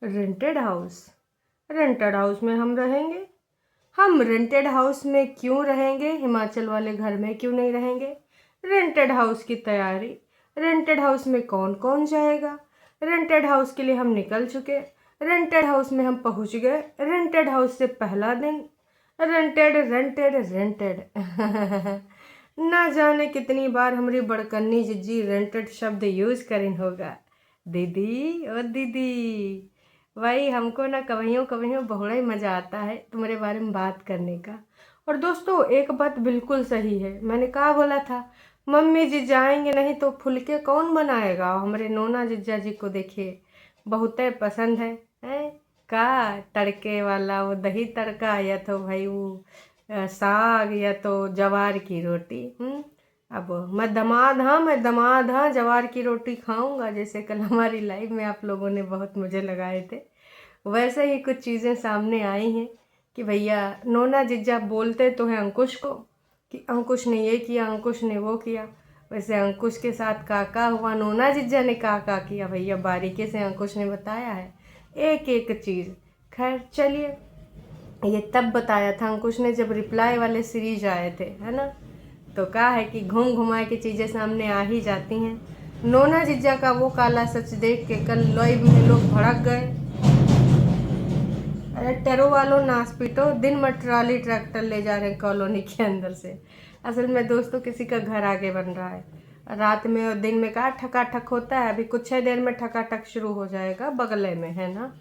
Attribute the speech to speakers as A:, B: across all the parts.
A: Rented house. Rented house में हम रहेंगे? हम रेंटेड हाउस में क्यों रहेंगे? हिमाचल वाले घर में क्यों नहीं रहेंगे? रेंटेड हाउस की तैयारी। रेंटेड हाउस में कौन कौन जाएगा? रेंटेड हाउस के लिए हम निकल चुके। रेंटेड हाउस में हम पहुंच गए। रेंटेड हाउस से पहला दिन। रेंटेड रेंटेड रेंटेड ना जाने कितनी बार हमारी बड़कन्नी जिज्जी रेंटेड शब्द यूज करें होगा। दीदी ओ दीदी, भाई हमको ना कभी बहुड़ा ही मज़ा आता है तुम्हारे बारे में बात करने का। और दोस्तों एक बात बिल्कुल सही है, मैंने कहा बोला था मम्मी जी जाएंगे नहीं तो फुलके कौन बनाएगा। हमारे नोना जिज्जा जी को देखिए बहुत पसंद है का तड़के वाला वो दही तड़का या तो भाई वो साग या तो जवार की रोटी। अब मैं दमाद हाँ जवार की रोटी खाऊंगा, जैसे कल हमारी लाइव में आप लोगों ने बहुत मज़े लगाए थे। वैसे ही कुछ चीज़ें सामने आई हैं कि भैया नोना जिज्जा बोलते तो हैं अंकुश को कि अंकुश ने ये किया, अंकुश ने वो किया। वैसे अंकुश के साथ काका हुआ, नोना जिज्जा ने काका किया भैया बारीकी से अंकुश ने बताया है एक एक चीज़। खैर चलिए, ये तब बताया था अंकुश ने जब रिप्लाई वाले सीरीज आए थे, है ना। तो कहा है कि घूम घुमा के चीज़ें सामने आ ही जाती हैं। नोना जिज्जा का वो काला सच देख के कल लाइव में लोग भड़क गए। अरे टेरो वालों नाच पीटो, दिन में ट्राली ट्रैक्टर ले जा रहे हैं कॉलोनी के अंदर से। असल में दोस्तों किसी का घर आगे बन रहा है, रात में और दिन में कहा ठकाठक होता है। अभी कुछ ही देर में ठकाठक शुरू हो जाएगा बगले में, है ना।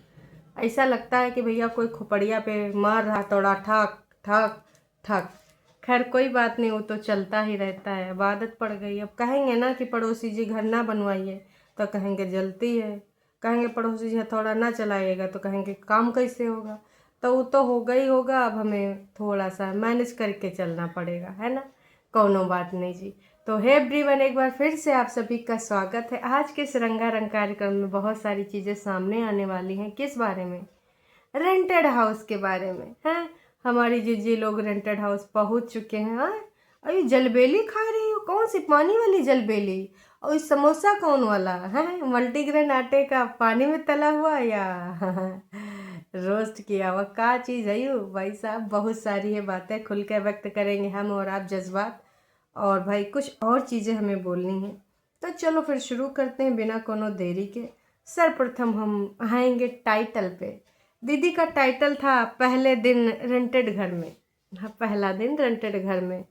A: ऐसा लगता है कि भैया कोई खोपड़िया पे मार रहा थोड़ा ठक ठक ठक। खैर कोई बात नहीं, वो तो चलता ही रहता है, अब आदत पड़ गई। अब कहेंगे ना कि पड़ोसी जी घर ना बनवाइए तो कहेंगे जलती है, कहेंगे पड़ोसी जी हथौड़ा ना चलाइएगा तो कहेंगे काम कैसे होगा। तो वो तो होगा ही होगा, अब हमें थोड़ा सा मैनेज करके चलना पड़ेगा, है ना। कोनो बात नहीं जी। तो हे एवरीवन, एक बार फिर से आप सभी का स्वागत है। आज के इस रंगारंग कार्यक्रम में बहुत सारी चीज़ें सामने आने वाली हैं। किस बारे में? रेंटेड हाउस के बारे में हैं। हमारी जिज्जी लोग रेंटेड हाउस पहुंच चुके हैं। हाँ, अरे जलबेली खा रही हो? कौन सी पानी वाली जलबेली? और इस समोसा कौन वाला है? मल्टीग्रेन आटे का पानी में तला हुआ या रोस्ट किया हुआ? क्या चीज़ है यू भाई साहब? बहुत सारी है बातें खुल कर व्यक्त करेंगे हम और आप, जज्बात और भाई कुछ और चीज़ें हमें बोलनी है। तो चलो फिर शुरू करते हैं बिना कोनो देरी के। सर्वप्रथम हम आएंगे टाइटल पे। दीदी का टाइटल था पहले दिन रेंटेड घर में। हाँ, पहला दिन रेंटेड घर में।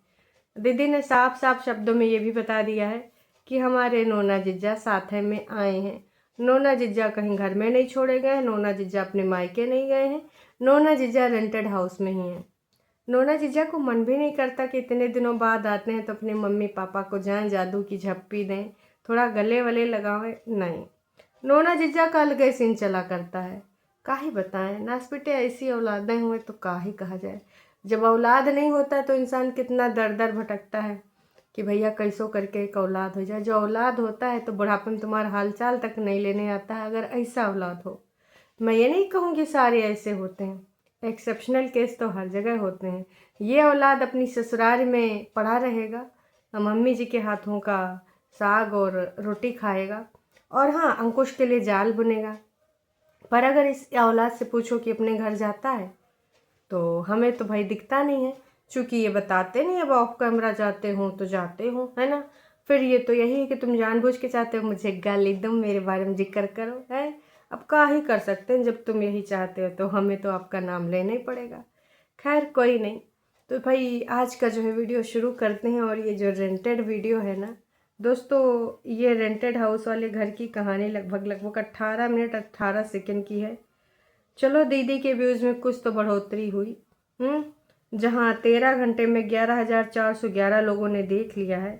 A: दीदी ने साफ साफ शब्दों में ये भी बता दिया है कि हमारे नोना जिज्जा साथ में आए हैं। नोना जिज्जा कहीं घर में नहीं छोड़े गए, नोना जिज्जा अपने मायके नहीं गए हैं, नोना जिज्जा रेंटेड हाउस में ही हैं। नोना जीजा को मन भी नहीं करता कि इतने दिनों बाद आते हैं तो अपने मम्मी पापा को जाएं जादू की झप्पी दें, थोड़ा गले वले लगावें। नहीं, नोना जीजा का अलग ही सीन चला करता है। काहे बताएं, नासपिटे ऐसी औलादें हुए तो काहे कहा जाए। जब औलाद नहीं होता तो इंसान कितना दर दर भटकता है कि भैया कैसो करके एक औलाद हो जाए। जो औलाद होता है तो बुढ़ापे में तुम्हारा हालचाल तक नहीं लेने आता है, अगर ऐसा औलाद हो। मैं ये नहीं कहूँगी सारे ऐसे होते हैं, एक्सेप्शनल केस तो हर जगह होते हैं। ये औलाद अपनी ससुराल में पड़ा रहेगा, मम्मी जी के हाथों का साग और रोटी खाएगा, और हाँ अंकुश के लिए जाल बुनेगा। पर अगर इस औलाद से पूछो कि अपने घर जाता है तो हमें तो भाई दिखता नहीं है, चूँकि ये बताते नहीं अब ऑफ कैमरा जाते हो तो जाते हो, है ना। फिर ये तो यही है कि तुम जानबूझ के चाहते हो मुझे गाली दो, मेरे बारे में जिक्र करो, है। अब क्या ही कर सकते हैं, जब तुम यही चाहते हो तो हमें तो आपका नाम लेना ही पड़ेगा। खैर कोई नहीं। तो भाई आज का जो है वीडियो शुरू करते हैं। और ये जो रेंटेड वीडियो है ना दोस्तों, ये रेंटेड हाउस वाले घर की कहानी लगभग 18 मिनट 18 सेकंड की है। चलो दीदी के व्यूज़ में कुछ तो बढ़ोतरी हुई। जहाँ 13 घंटे में 11,411 लोगों ने देख लिया है।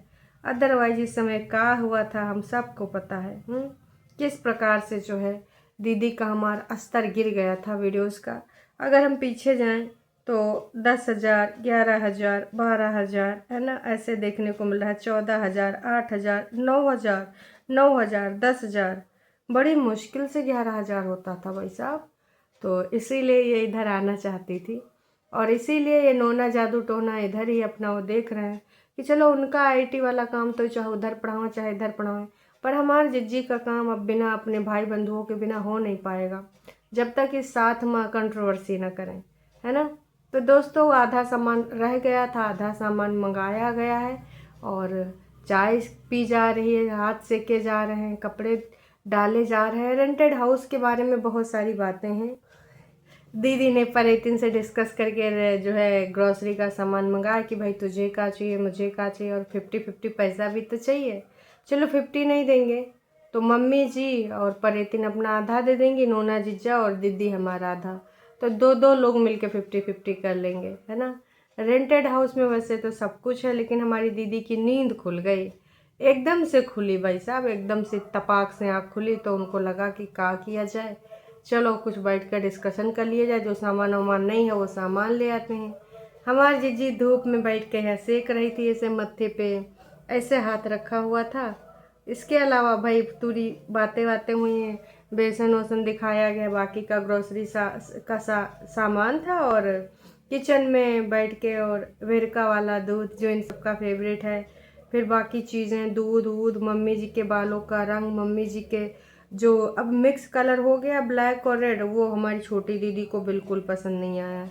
A: अदरवाइज इस समय क्या हुआ था हम सबको पता है। किस प्रकार से जो है दीदी का हमारा स्तर गिर गया था वीडियोस का। अगर हम पीछे जाएं तो 10,000, 11,000, 12,000, है ना, ऐसे देखने को मिल रहा है। 14,000, 8,000, 9,000, 9,000, 10,000, बड़ी मुश्किल से 11,000 होता था भाई साहब। तो इसीलिए ये इधर आना चाहती थी, और इसीलिए ये नोना जादू टोना इधर ही अपना वो देख रहे हैं कि चलो उनका आईटी वाला काम तो चाहे उधर पढ़ाओ चाहे इधर पढ़ाओ, पर हमारे जिज्जी का काम अब बिना अपने भाई बंधुओं के बिना हो नहीं पाएगा। जब तक इस साथ में कंट्रोवर्सी ना करें, है ना। तो दोस्तों आधा सामान रह गया था, आधा सामान मंगाया गया है और चाय पी जा रही है, हाथ सेके जा रहे हैं, कपड़े डाले जा रहे हैं। रेंटेड हाउस के बारे में बहुत सारी बातें हैं। दीदी ने परेतिन से डिस्कस करके जो है ग्रॉसरी का सामान मंगाया कि भाई तुझे क्या चाहिए, मुझे क्या चाहिए, और 50-50 पैसा भी तो चाहिए। चलो 50 नहीं देंगे तो मम्मी जी और परेतिन अपना आधा दे देंगी, नोना जीजा और दीदी हमारा आधा, तो दो दो लोग मिलके 50-50 कर लेंगे, है ना। रेंटेड हाउस में वैसे तो सब कुछ है, लेकिन हमारी दीदी की नींद खुल गई, एकदम से खुली भाई साहब, एकदम से तपाक से आँख खुली। तो उनको लगा कि क्या किया जाए, चलो कुछ बैठ कर डिस्कशन कर लिया जाए, जो सामान वामान नहीं है वो सामान ले आते हैं। हमारी जीजी धूप में बैठ के है सेक रही थी, ऐसे मत्थे पे ऐसे हाथ रखा हुआ था। इसके अलावा भाई पूरी बातें हुई हैं, बेसन वसन दिखाया गया, बाकी का ग्रोसरी सामान था, और किचन में बैठ के और वेरका वाला दूध जो इन सबका फेवरेट है, फिर बाकी चीज़ें दूध मम्मी जी के बालों का रंग, मम्मी जी के जो अब मिक्स कलर हो गया ब्लैक और रेड, वो हमारी छोटी दीदी को बिल्कुल पसंद नहीं आया।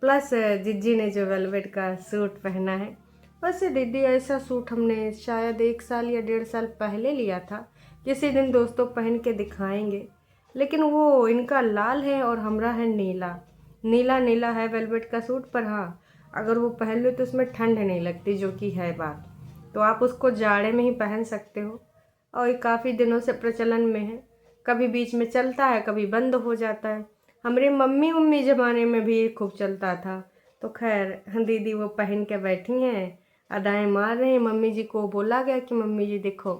A: प्लस जिज्जी ने जो वेलवेट का सूट पहना है, वैसे दीदी ऐसा सूट हमने शायद 1 साल या 1.5 साल पहले लिया था, किसी दिन दोस्तों पहन के दिखाएंगे। लेकिन वो इनका लाल है और हमारा है नीला, नीला नीला है वेलवेट का सूट। पर हाँ, अगर वो पहन लो तो उसमें ठंड नहीं लगती, जो कि है बात। तो आप उसको जाड़े में ही पहन सकते हो, और ये काफ़ी दिनों से प्रचलन में है, कभी बीच में चलता है कभी बंद हो जाता है। हमारे मम्मी ज़माने में भी ये खूब चलता था। तो खैर दीदी वो पहन के बैठी हैं, अदाएँ मार रहे हैं। मम्मी जी को बोला गया कि मम्मी जी देखो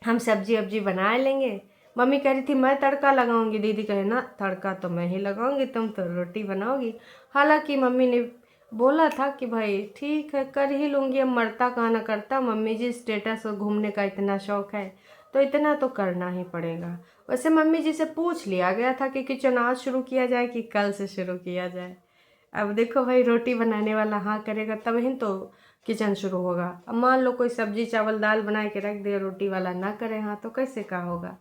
A: हम सब्जी वब्जी बना लेंगे। मम्मी कह रही थी मैं तड़का लगाऊंगी, दीदी कहे ना तड़का तो मैं ही लगाऊंगी, तुम तो रोटी बनाओगी। हालांकि मम्मी ने बोला था कि भाई ठीक है कर ही लूँगी, अब मरता कहाँ ना करता, मम्मी जी स्टेटस और घूमने का इतना शौक है तो इतना तो करना ही पड़ेगा। वैसे मम्मी जी से पूछ लिया गया था कि किचन आज शुरू किया जाए कि कल से शुरू किया जाए। अब देखो भाई, रोटी बनाने वाला हाँ करेगा तब ही तो किचन शुरू होगा। अब मान लो कोई सब्जी चावल दाल बना के रख दे, रोटी वाला ना करे हाँ, तो कैसे का होगा।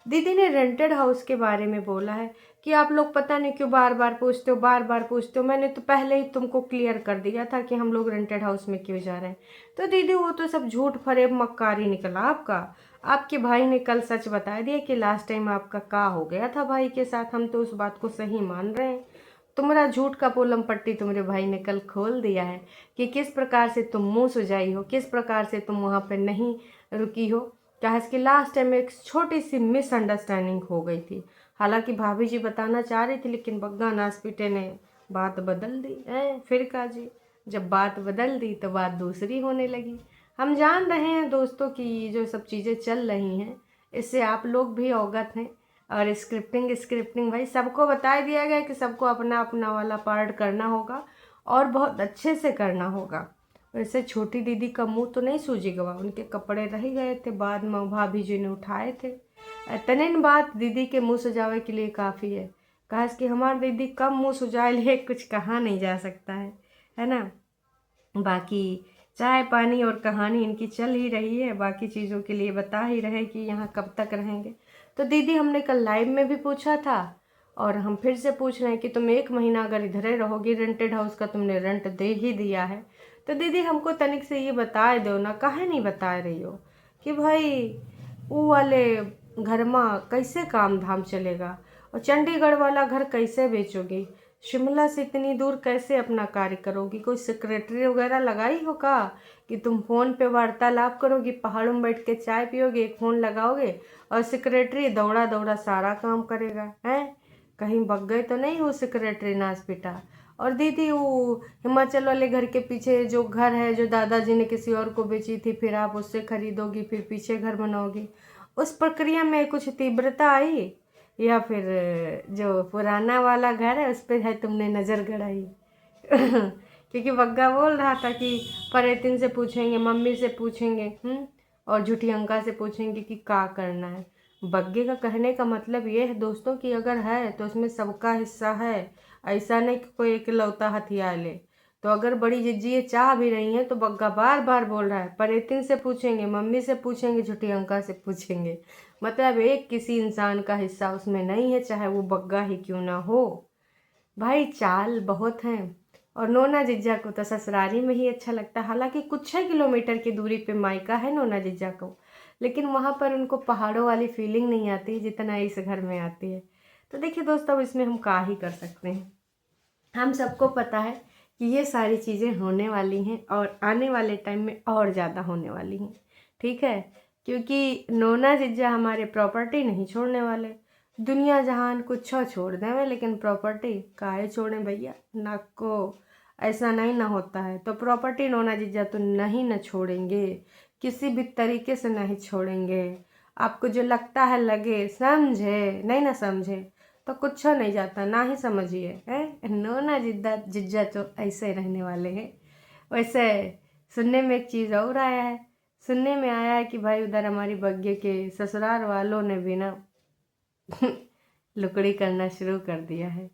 A: दीदी ने रेंटेड हाउस के बारे में बोला है कि आप लोग पता नहीं क्यों बार बार पूछते हो, मैंने तो पहले ही तुमको क्लियर कर दिया था कि हम लोग रेंटेड हाउस में क्यों जा रहे हैं। तो दीदी वो तो सब झूठ फरेब मक्कारी निकला आपका। आपके भाई ने कल सच बता दिया कि लास्ट टाइम आपका का हो गया था भाई के साथ, हम तो उस बात को सही मान रहे हैं। तुम्हारा झूठ का पोलम पट्टी तुम्हारे भाई ने कल खोल दिया है कि किस प्रकार से तुम मुंह सुझाई हो, किस प्रकार से तुम वहाँ पर नहीं रुकी हो। क्या कि लास्ट टाइम एक छोटी सी मिसअंडरस्टैंडिंग हो गई थी। हालांकि भाभी जी बताना चाह रही थी, लेकिन बग्गा नासपीटे ने बात बदल दी है। फिर का जी, जब बात बदल दी तो बात दूसरी होने लगी। हम जान रहे हैं दोस्तों कि जो सब चीज़ें चल रही हैं इससे आप लोग भी अवगत हैं। और स्क्रिप्टिंग भाई सबको बता दिया गया कि सबको अपना अपना वाला पार्ट करना होगा और बहुत अच्छे से करना होगा। वैसे छोटी दीदी का मुंह तो नहीं सूझेगा, उनके कपड़े रह गए थे, बाद में भाभी जी ने उठाए थे। इतने बात दीदी के मुंह सजावे के लिए काफ़ी है। कहा कि हमारी दीदी कम मुंह सुझाए लिए कुछ कहा नहीं जा सकता है ना। बाकी चाय पानी और कहानी इनकी चल ही रही है, बाकी चीज़ों के लिए बता ही रहे कि यहाँ कब तक रहेंगे। तो दीदी हमने कल लाइव में भी पूछा था और हम फिर से पूछ रहे हैं कि तुम 1 महीना अगर इधर ही रहोगी, रेंटेड हाउस का तुमने रेंट दे ही दिया है, तो दीदी हमको तनिक से ये बता दो ना, काहे नहीं बता रही हो कि भाई वो वाले घर में कैसे काम धाम चलेगा, और चंडीगढ़ वाला घर कैसे बेचोगी, शिमला से इतनी दूर कैसे अपना कार्य करोगी, कोई सेक्रेटरी वगैरह लगाई हो का कि तुम फ़ोन पे वार्तालाप करोगी, पहाड़ों में बैठ के चाय पियोगे, एक फ़ोन लगाओगे और सेक्रेटरी दौड़ा दौड़ा सारा काम करेगा है। कहीं बग गए तो नहीं हो सेक्रेटरी नाच पिटा। और दीदी वो हिमाचल वाले घर के पीछे जो घर है, जो दादाजी ने किसी और को बेची थी, फिर आप उससे खरीदोगी, फिर पीछे घर बनाओगी, उस प्रक्रिया में कुछ तीव्रता आई या फिर जो पुराना वाला घर है उस पर है तुमने नज़र गड़ाई। क्योंकि बग्गा बोल रहा था कि परेतिन से पूछेंगे, मम्मी से पूछेंगे, और झूठी अंका से पूछेंगे कि क्या करना है। बग्गे का कहने का मतलब ये है दोस्तों कि अगर है तो उसमें सबका हिस्सा है, ऐसा नहीं कि कोई इकलौता हथियार ले। तो अगर बड़ी जिज्जी ये चाह भी रही हैं तो बग्गा बार बार बोल रहा है, परेतिन से पूछेंगे, मम्मी से पूछेंगे, झूठी अंका से पूछेंगे। मतलब एक किसी इंसान का हिस्सा उसमें नहीं है, चाहे वो बग्गा ही क्यों ना हो। भाई चाल बहुत हैं। और नोना जिज्जा को तो ससुरारी में ही अच्छा लगता है। हालांकि कुछ 6 किलोमीटर की दूरी पे मायका है नोना जिज्जा को, लेकिन वहाँ पर उनको पहाड़ों वाली फीलिंग नहीं आती जितना इस घर में आती है। तो देखिए दोस्तों, अब इसमें हम क्या ही कर सकते हैं। हम सबको पता है कि ये सारी चीज़ें होने वाली हैं और आने वाले टाइम में और ज़्यादा होने वाली हैं। ठीक है, क्योंकि नोना जिज्जा हमारे प्रॉपर्टी नहीं छोड़ने वाले। दुनिया जहान कुछ छोड़ देवे, लेकिन प्रॉपर्टी काहे छोड़ें भैया। ना को ऐसा नहीं ना होता है। तो प्रॉपर्टी नोना जिज्जा तो नहीं ना छोड़ेंगे, किसी भी तरीके से नहीं छोड़ेंगे। आपको जो लगता है लगे, समझे नहीं ना समझे तो कुछ नहीं जाता, ना ही समझिए है। नोना जिद्दा जिज्जा तो ऐसे रहने वाले हैं। वैसे सुनने में एक चीज़ और आया है, सुनने में आया है कि भाई उधर हमारी बग्गे के ससुराल वालों ने भी ना लुकड़ी करना शुरू कर दिया है।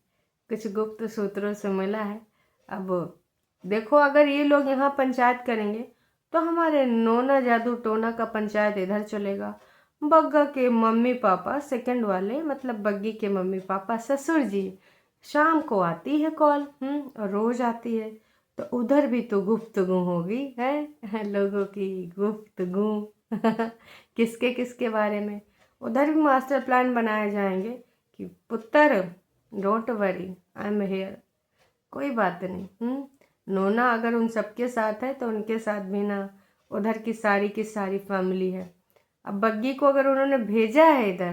A: कुछ गुप्त सूत्रों से मिला है। अब देखो, अगर ये लोग यहाँ पंचायत करेंगे तो हमारे नोना जादू टोना का पंचायत इधर चलेगा। बग्गा के मम्मी पापा सेकंड वाले, मतलब बग्गी के मम्मी पापा ससुर जी, शाम को आती है कॉल, और रोज आती है। तो उधर भी तो गुफ्तगू होगी है लोगों की गुफ्तगू किसके किसके बारे में। उधर भी मास्टर प्लान बनाए जाएंगे कि पुत्र don't worry, I am here, कोई बात नहीं। नोना अगर उन सबके साथ है तो उनके साथ भी ना उधर की सारी फैमिली है। अब बग्गी को अगर उन्होंने भेजा है इधर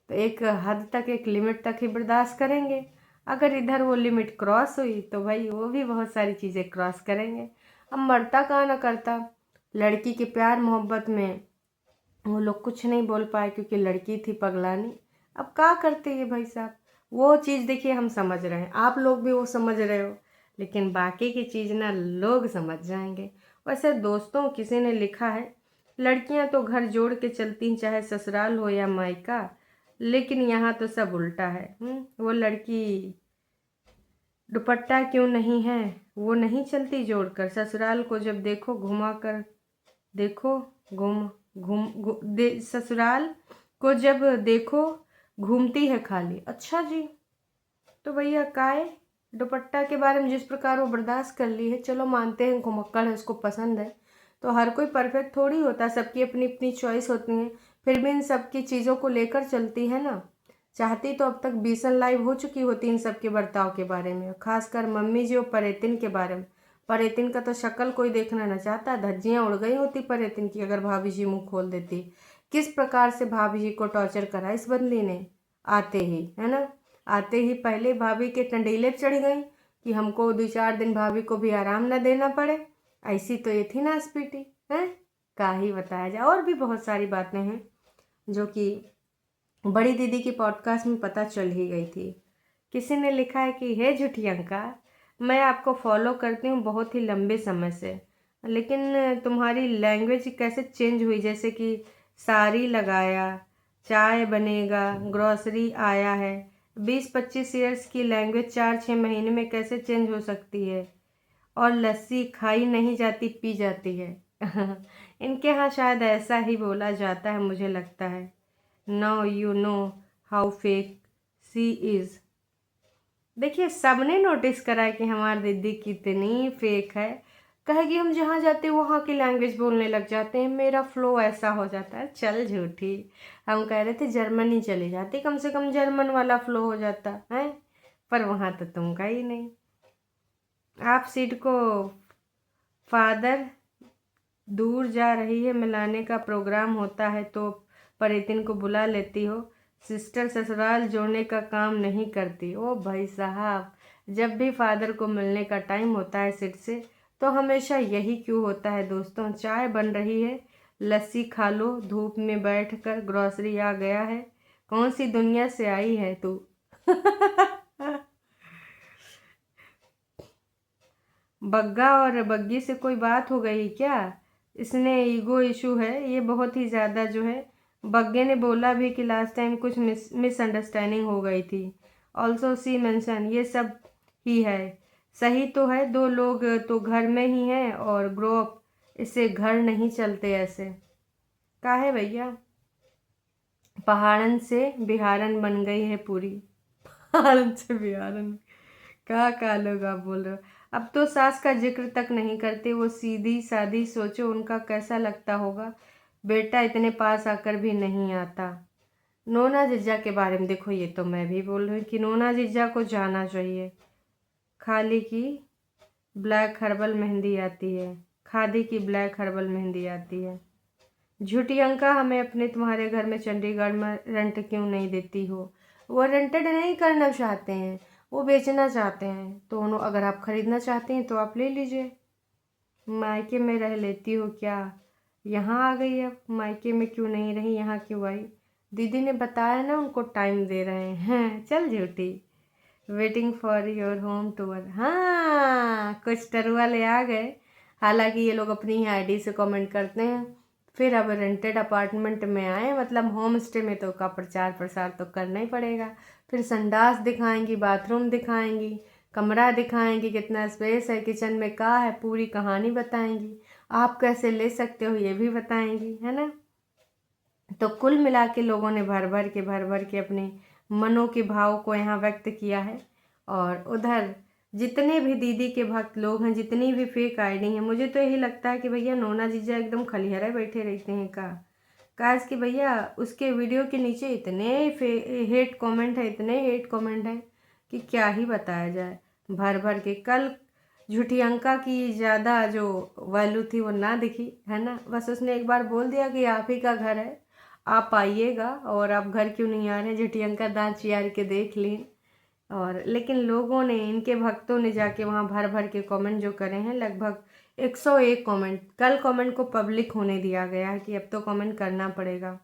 A: तो एक हद तक, एक लिमिट तक ही बर्दाश्त करेंगे। अगर इधर वो लिमिट क्रॉस हुई तो भाई वो भी बहुत सारी चीज़ें क्रॉस करेंगे। अब मरता कहाँ ना करता, लड़की के प्यार मोहब्बत में वो लोग कुछ नहीं बोल पाए क्योंकि लड़की थी पगलानी। अब क्या करते हैं भाई साहब, वो चीज़ देखिए हम समझ रहे हैं, आप लोग भी वो समझ रहे हो, लेकिन बाकी की चीज़ ना लोग समझ जाएंगे। वैसे दोस्तों, किसी ने लिखा है लड़कियां तो घर जोड़ के चलती, चाहे ससुराल हो या मायका, लेकिन यहाँ तो सब उल्टा है। वो लड़की दुपट्टा क्यों नहीं है, वो नहीं चलती जोड़कर, ससुराल को जब देखो घुमा कर देखो, घूम ससुराल को जब देखो घूमती है खाली। अच्छा जी, तो भैया काय दुपट्टा के बारे में जिस प्रकार वो बर्दाश्त कर ली है, चलो मानते हैं घुमक्कड़ है, उसको पसंद है, तो हर कोई परफेक्ट थोड़ी होता, सबकी अपनी अपनी चॉइस होती है। फिर भी इन सब की चीज़ों को लेकर चलती है ना। चाहती तो अब तक बीसन लाइव हो चुकी होती इन सब के बर्ताव के बारे में, खासकर मम्मी जी और परेतिन के बारे में। परेतिन का तो शक्ल कोई देखना न चाहता, धज्जियाँ उड़ गई होती परेतिन की अगर भाभी जी मुँह खोल देती। किस प्रकार से भाभी जी को टॉर्चर करा इस बंदी ने, आते ही है ना, आते ही पहले भाभी के टंडीले चढ़ गई कि हमको 2-4 दिन भाभी को भी आराम न देना पड़े। ऐसी तो ये थी नासपीटी है, का ही बताया जाए। और भी बहुत सारी बातें हैं जो कि बड़ी दीदी की पॉडकास्ट में पता चल ही गई थी। किसी ने लिखा है कि हे झूठी अंका, मैं आपको फॉलो करती हूँ बहुत ही लंबे समय से, लेकिन तुम्हारी लैंग्वेज कैसे चेंज हुई, जैसे कि साड़ी लगाया, चाय बनेगा, ग्रॉसरी आया है। 20-25 ईयर्स की लैंग्वेज 4-6 महीने में कैसे चेंज हो सकती है। और लस्सी खाई नहीं जाती, पी जाती है इनके यहाँ शायद ऐसा ही बोला जाता है, मुझे लगता है। Now you know how fake she is. देखिए, सबने नोटिस करा है कि हमारी दीदी कितनी फेक है। कहेगी हम जहाँ जाते हैं वहाँ की लैंग्वेज बोलने लग जाते हैं, मेरा फ्लो ऐसा हो जाता है। चल झूठी, हम कह रहे थे जर्मनी चली जाती, कम से कम जर्मन वाला फ्लो हो जाता है, पर वहाँ तो तुम का ही नहीं। आप सीट को फादर दूर जा रही है, मिलाने का प्रोग्राम होता है तो परेतिन को बुला लेती हो, सिस्टर ससुराल जोड़ने का काम नहीं करती। ओ भाई साहब, जब भी फादर को मिलने का टाइम होता है सिट से, तो हमेशा यही क्यों होता है दोस्तों। चाय बन रही है, लस्सी खा लो, धूप में बैठकर, ग्रॉसरी आ गया है, कौन सी दुनिया से आई है तू बग्गा और बग्गी से कोई बात हो गई क्या, इसने ईगो इशू है ये बहुत ही ज़्यादा जो है। बग्गे ने बोला भी कि लास्ट टाइम कुछ मिसअंडरस्टैंडिंग हो गई थी। ऑल्सो सी मेंशन, ये सब ही है, सही तो है, दो लोग तो घर में ही हैं और ग्रो अप, इससे घर नहीं चलते ऐसे। काहे भैया, पहाड़न से बिहारन बन गई है पूरी। पहाड़न से बिहारन, का लोग आप बोल रहे हो। अब तो सास का जिक्र तक नहीं करते, वो सीधी सादी, सोचो उनका कैसा लगता होगा, बेटा इतने पास आकर भी नहीं आता। नोना जिज्जा के बारे में देखो, ये तो मैं भी बोल रही हूँ कि नोना जिज्जा को जाना चाहिए। खाली की ब्लैक हर्बल मेहंदी आती है, खादी की ब्लैक हर्बल मेहंदी आती है। झूठी अंका, हमें अपने तुम्हारे घर में चंडीगढ़ में रेंट क्यों नहीं देती हो? वो रेंटेड नहीं करना चाहते हैं, वो बेचना चाहते हैं। तो उन्होंने, अगर आप ख़रीदना चाहते हैं तो आप ले लीजिए। मायके में रह लेती हो क्या? यहाँ आ गई, अब मायके में क्यों नहीं रही, यहाँ क्यों आई? दीदी ने बताया ना उनको टाइम दे रहे हैं। चल झूठी, waiting for your home tour. हाँ, कुछ टरू वाले आ गए। हालांकि ये लोग अपनी ही आईडी से कमेंट करते हैं, फिर अब रेंटेड अपार्टमेंट में आए, मतलब होम स्टे में, तो का प्रचार प्रसार तो करना ही पड़ेगा। फिर संडास दिखाएंगी, बाथरूम दिखाएंगी, कमरा दिखाएंगी, कितना स्पेस है, किचन में क्या है, पूरी कहानी बताएंगी। आप कैसे ले सकते हो ये भी बताएंगी, है ना। तो कुल मिला के लोगों ने भर भर के अपने मनों के भाव को यहाँ व्यक्त किया है। और उधर जितने भी दीदी के भक्त लोग हैं, जितनी भी फेक आईडी हैं, मुझे तो यही लगता है कि भैया नोना जीजा एकदम खलिहरा बैठे रहते हैं का। काश कि भैया उसके वीडियो के नीचे इतने हेट कमेंट है, इतने हेट कमेंट हैं कि क्या ही बताया जाए। भर के कल झूठी अंका की ज़्यादा जो वैल्यू थी वो ना दिखी, है ना। बस उसने एक बार बोल दिया कि आप ही का घर है, आप आइएगा, और आप घर क्यों नहीं आ रहे। झूठी अंका दांत चियार के देख ली। और लेकिन लोगों ने, इनके भक्तों ने जाके वहाँ भर के कमेंट जो करे हैं, लगभग 101 कमेंट। कल कमेंट को पब्लिक होने दिया गया है कि अब तो कमेंट करना पड़ेगा।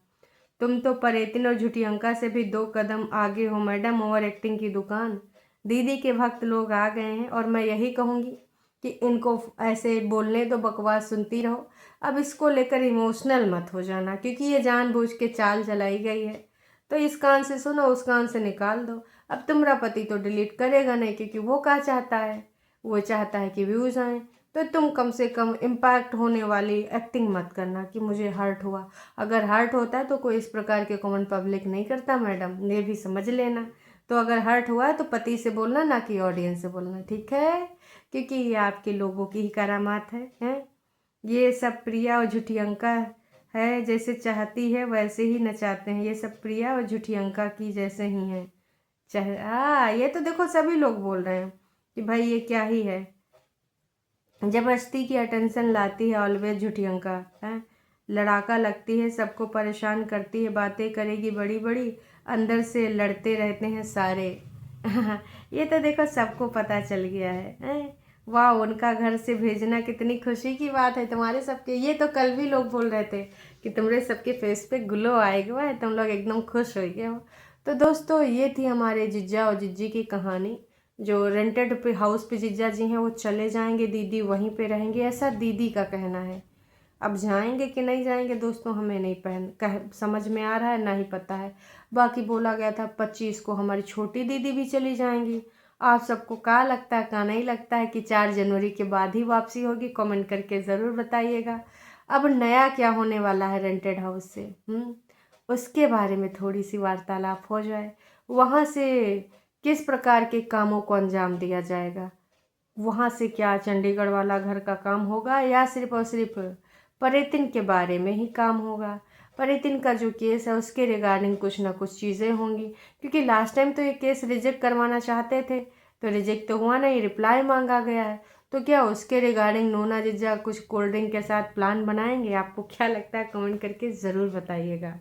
A: तुम तो परेतिन और झूठी अंका से भी 2 कदम आगे हो मैडम, ओवर एक्टिंग की दुकान। दीदी के भक्त लोग आ गए हैं और मैं यही कहूँगी कि इनको ऐसे बोलने दो, बकवास सुनती रहो। अब इसको लेकर इमोशनल मत हो जाना, क्योंकि ये जानबूझ के चाल चलाई गई है। तो इस कान से सुनो, उस कान से निकाल दो। अब तुम्हारा पति तो डिलीट करेगा नहीं, क्योंकि वो क्या चाहता है, वो चाहता है कि व्यूज़ आएँ। तो तुम कम से कम इम्पैक्ट होने वाली एक्टिंग मत करना कि मुझे हर्ट हुआ। अगर हर्ट होता है तो कोई इस प्रकार के कमेंट पब्लिक नहीं करता मैडम, ये भी समझ लेना। तो अगर हर्ट हुआ है तो पति से बोलना, ना कि ऑडियंस से बोलना, ठीक है। क्योंकि ये आपके लोगों की ही करामात है। ये सब प्रिया और झूठी अंका है, जैसे चाहती है वैसे ही नचाते हैं। ये सब प्रिया और झूठी अंका की जैसे ही हैं। चाहे ये तो देखो सभी लोग बोल रहे हैं कि भाई ये क्या ही है, जबरदस्ती की अटेंशन लाती है ऑलवेज झूठी अंका है। लड़ाका लगती है, सबको परेशान करती है, बातें करेगी बड़ी बड़ी, अंदर से लड़ते रहते हैं सारे। ये तो देखो सबको पता चल गया है। वाह, उनका घर से भेजना कितनी खुशी की बात है तुम्हारे सबके। ये तो कल भी लोग बोल रहे थे कि तुम्हारे सबके फेस पे ग्लो आएगा, है, तुम लोग एकदम खुश हो गए हो। तो दोस्तों, ये थी हमारे जिज्जा और जिज्जी की कहानी। जो रेंटेड पे हाउस पे जिज्जा जी हैं वो चले जाएंगे, दीदी वहीं पे रहेंगे, ऐसा दीदी का कहना है। अब जाएंगे कि नहीं जाएंगे दोस्तों, हमें नहीं समझ में आ रहा है, ना ही पता है। बाकी बोला गया था 25 को हमारी छोटी दीदी भी चली जाएंगी। आप सबको क्या लगता है, क्या नहीं लगता है कि 4 जनवरी के बाद ही वापसी होगी? कमेंट करके ज़रूर बताइएगा। अब नया क्या होने वाला है रेंटेड हाउस से, उसके बारे में थोड़ी सी वार्तालाप हो जाए। वहाँ से किस प्रकार के कामों को अंजाम दिया जाएगा, वहाँ से क्या चंडीगढ़ वाला घर का काम होगा, या सिर्फ और सिर्फ परेतिन के बारे में ही काम होगा। परेतिन का जो केस है उसके रिगार्डिंग कुछ ना कुछ चीज़ें होंगी, क्योंकि लास्ट टाइम तो ये केस रिजेक्ट करवाना चाहते थे, तो रिजेक्ट तो हुआ नहीं, रिप्लाई मांगा गया है। तो क्या उसके रिगार्डिंग नोना जिज्जा कुछ कोल्ड ड्रिंक के साथ प्लान बनाएंगे? आपको क्या लगता है, कमेंट करके ज़रूर बताइएगा।